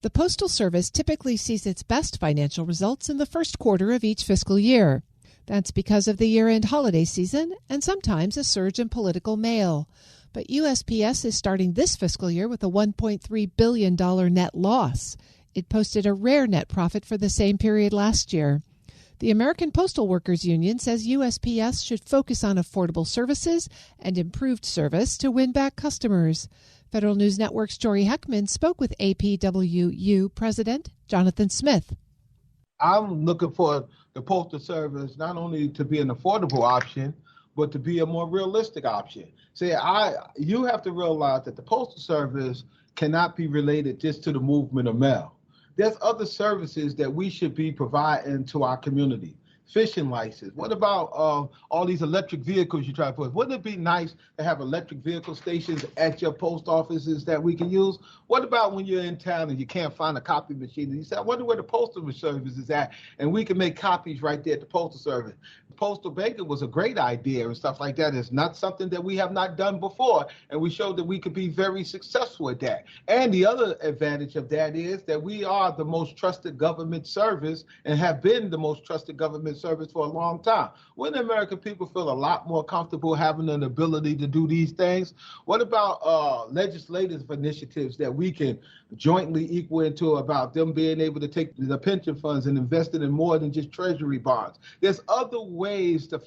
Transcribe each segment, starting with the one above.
The Postal Service typically sees its best financial results in the first quarter of each fiscal year. That's because of the year-end holiday season and sometimes a surge in political mail. But USPS is starting this fiscal year with a $1.3 billion net loss. It posted a rare net profit for the same period last year. The American Postal Workers Union says USPS should focus on affordable services and improved service to win back customers. Federal News Network's Jory Heckman spoke with APWU President Jonathan Smith. I'm looking for the Postal Service not only to be an affordable option, but to be a more realistic option. You have to realize that the Postal Service cannot be related just to the movement of mail. There's other services that we should be providing to our community. Fishing license. What about all these electric vehicles you try to put? Wouldn't it be nice to have electric vehicle stations at your post offices that we can use? What about when you're in town and you can't find a copy machine? And you say, I wonder where the Postal Service is at, and we can make copies right there at the Postal Service. Postal banking was a great idea and stuff like that. It's not something that we have not done before, and we showed that we could be very successful at that. And the other advantage of that is that we are the most trusted government service and have been the most trusted government service for a long time. Wouldn't the American people feel a lot more comfortable having an ability to do these things? What about legislative initiatives that we can jointly equal into about them being able to take the pension funds and invest it in more than just treasury bonds? There's other ways to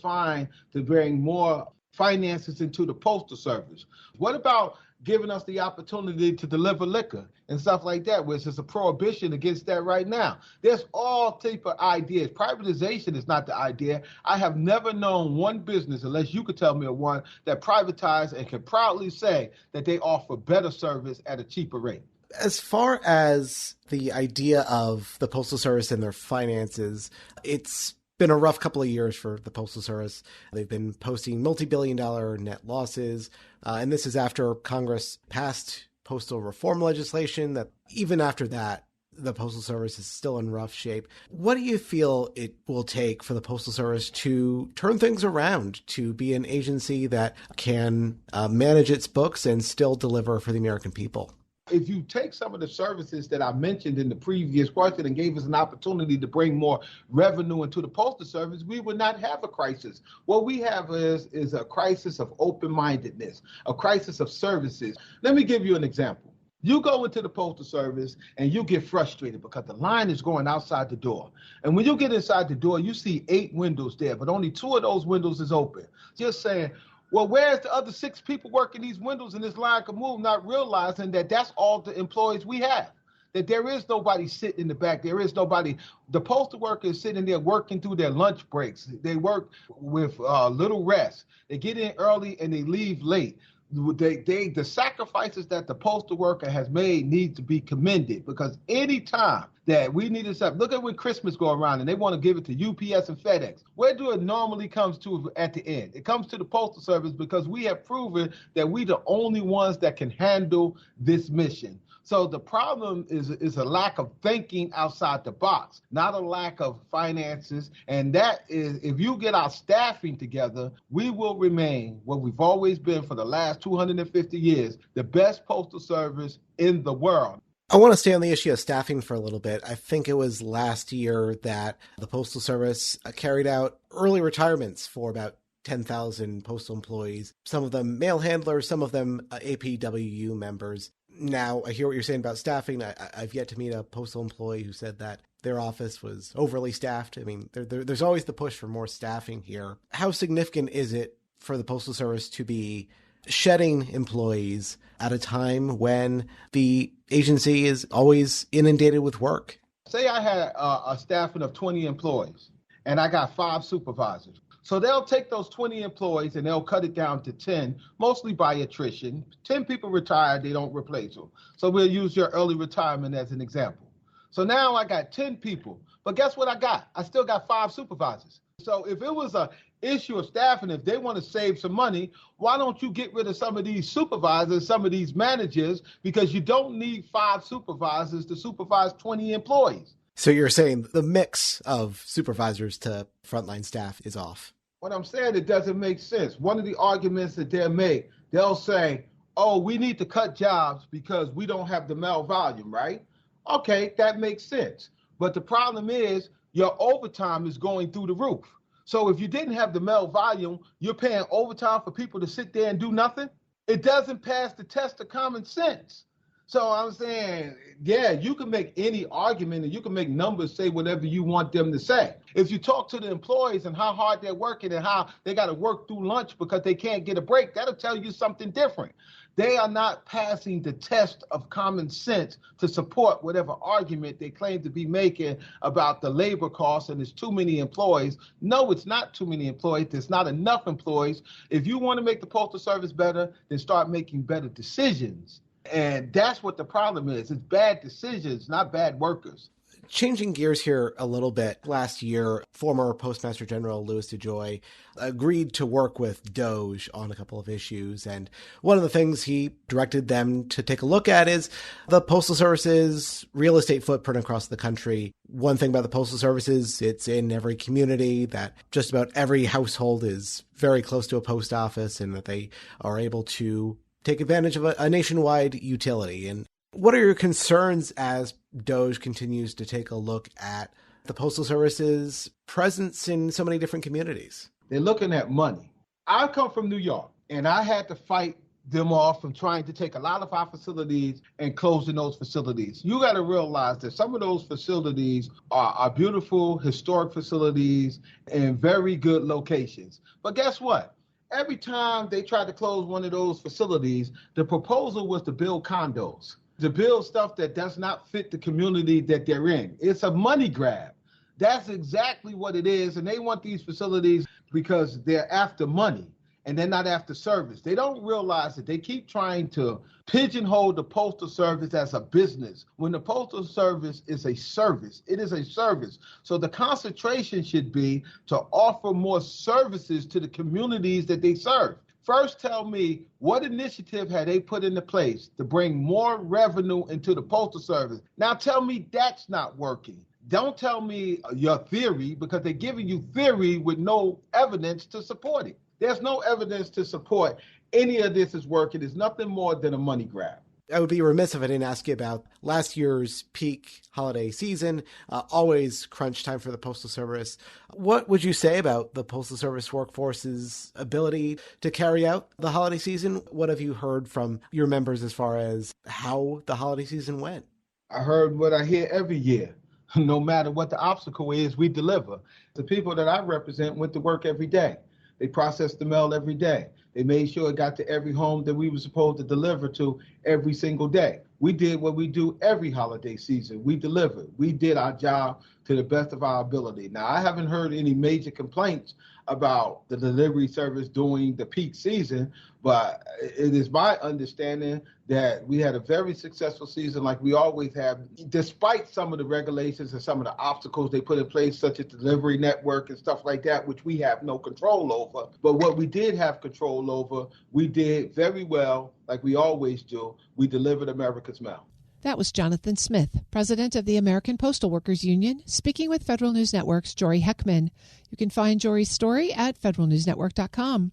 bring more finances into the Postal Service. What about giving us the opportunity to deliver liquor and stuff like that, which is a prohibition against that right now? There's all type of ideas. Privatization is not the idea. I have never known one business, unless you could tell me of one, that privatized and can proudly say that they offer better service at a cheaper rate. As far as the idea of the Postal Service and their finances, it's been a rough couple of years for the Postal Service. They've been posting multi-billion-dollar net losses, and this is after Congress passed postal reform legislation that even after that, the Postal Service is still in rough shape. What do you feel it will take for the Postal Service to turn things around, to be an agency that can manage its books and still deliver for the American people? If you take some of the services that I mentioned in the previous question and gave us an opportunity to bring more revenue into the Postal Service, we would not have a crisis. What we have is a crisis of open-mindedness, a crisis of services. Let me give you an example. You go into the Postal Service and you get frustrated because the line is going outside the door. And when you get inside the door, you see 8 windows there, but only 2 of those windows is open. Just saying, well, where's the other 6 people working these windows and this line can move, not realizing that that's all the employees we have, that there is nobody sitting in the back. There is nobody. The postal workers sitting there working through their lunch breaks. They work with little rest. They get in early and they leave late. The sacrifices that the postal worker has made need to be commended, because any time that we need to stop, look at when Christmas go around and they want to give it to UPS and FedEx. Where do it normally comes to at the end? It comes to the Postal Service, because we have proven that we the only ones that can handle this mission. So the problem is a lack of thinking outside the box, not a lack of finances. And that is, if you get our staffing together, we will remain what we've always been for the last 250 years, the best postal service in the world. I want to stay on the issue of staffing for a little bit. I think it was last year that the Postal Service carried out early retirements for about 10,000 postal employees, some of them mail handlers, some of them APWU members. Now, I hear what you're saying about staffing. I've yet to meet a postal employee who said that their office was overly staffed. I mean, there's always the push for more staffing here. How significant is it for the Postal Service to be shedding employees at a time when the agency is always inundated with work? Say I had a staffing of 20 employees and I got 5 supervisors. So they'll take those 20 employees and they'll cut it down to 10, mostly by attrition. 10 people retired, they don't replace them. So we'll use your early retirement as an example. So now I got 10 people, but guess what I got? I still got 5 supervisors. So if it was an issue of staffing, if they want to save some money, why don't you get rid of some of these supervisors, some of these managers, because you don't need 5 supervisors to supervise 20 employees. So you're saying the mix of supervisors to frontline staff is off? What I'm saying, it doesn't make sense. One of the arguments that they'll make, they'll say, oh, we need to cut jobs because we don't have the mail volume, right? Okay, that makes sense. But the problem is your overtime is going through the roof. So if you didn't have the mail volume, you're paying overtime for people to sit there and do nothing. It doesn't pass the test of common sense. So I'm saying, yeah, you can make any argument and you can make numbers say whatever you want them to say. If you talk to the employees and how hard they're working and how they got to work through lunch because they can't get a break, that'll tell you something different. They are not passing the test of common sense to support whatever argument they claim to be making about the labor costs and there's too many employees. No, it's not too many employees. There's not enough employees. If you want to make the Postal Service better, then start making better decisions. And that's what the problem is. It's bad decisions, not bad workers. Changing gears here a little bit, last year, former Postmaster General Louis DeJoy agreed to work with DOJ on a couple of issues. And one of the things he directed them to take a look at is the Postal Service's real estate footprint across the country. One thing about the Postal Service is it's in every community, that just about every household is very close to a post office, and that they are able to take advantage of a nationwide utility. And what are your concerns as DOJ continues to take a look at the Postal Service's presence in so many different communities? They're looking at money. I come from New York, and I had to fight them off from trying to take a lot of our facilities and closing those facilities. You got to realize that some of those facilities are beautiful, historic facilities in very good locations. But guess what? Every time they tried to close one of those facilities, the proposal was to build condos, to build stuff that does not fit the community that they're in. It's a money grab. That's exactly what it is. And they want these facilities because they're after money and they're not after service. They don't realize that they keep trying to pigeonhole the Postal Service as a business when the Postal Service is a service. It is a service. So the concentration should be to offer more services to the communities that they serve. First, tell me what initiative had they put into place to bring more revenue into the Postal Service. Now tell me that's not working. Don't tell me your theory, because they're giving you theory with no evidence to support it. There's no evidence to support any of this is working. It's nothing more than a money grab. I would be remiss if I didn't ask you about last year's peak holiday season, always crunch time for the Postal Service. What would you say about the Postal Service workforce's ability to carry out the holiday season? What have you heard from your members as far as how the holiday season went? I heard what I hear every year. No matter what the obstacle is, we deliver. The people that I represent went to work every day. They processed the mail every day. They made sure it got to every home that we were supposed to deliver to every single day. We did what we do every holiday season. We delivered. We did our job to the best of our ability. Now, I haven't heard any major complaints about the delivery service during the peak season, but it is my understanding that we had a very successful season like we always have, despite some of the regulations and some of the obstacles they put in place, such as delivery network and stuff like that, which we have no control over. But what we did have control over, we did very well, like we always do. We delivered America's mail. That was Jonathan Smith, president of the American Postal Workers Union, speaking with Federal News Network's Jory Heckman. You can find Jory's story at federalnewsnetwork.com.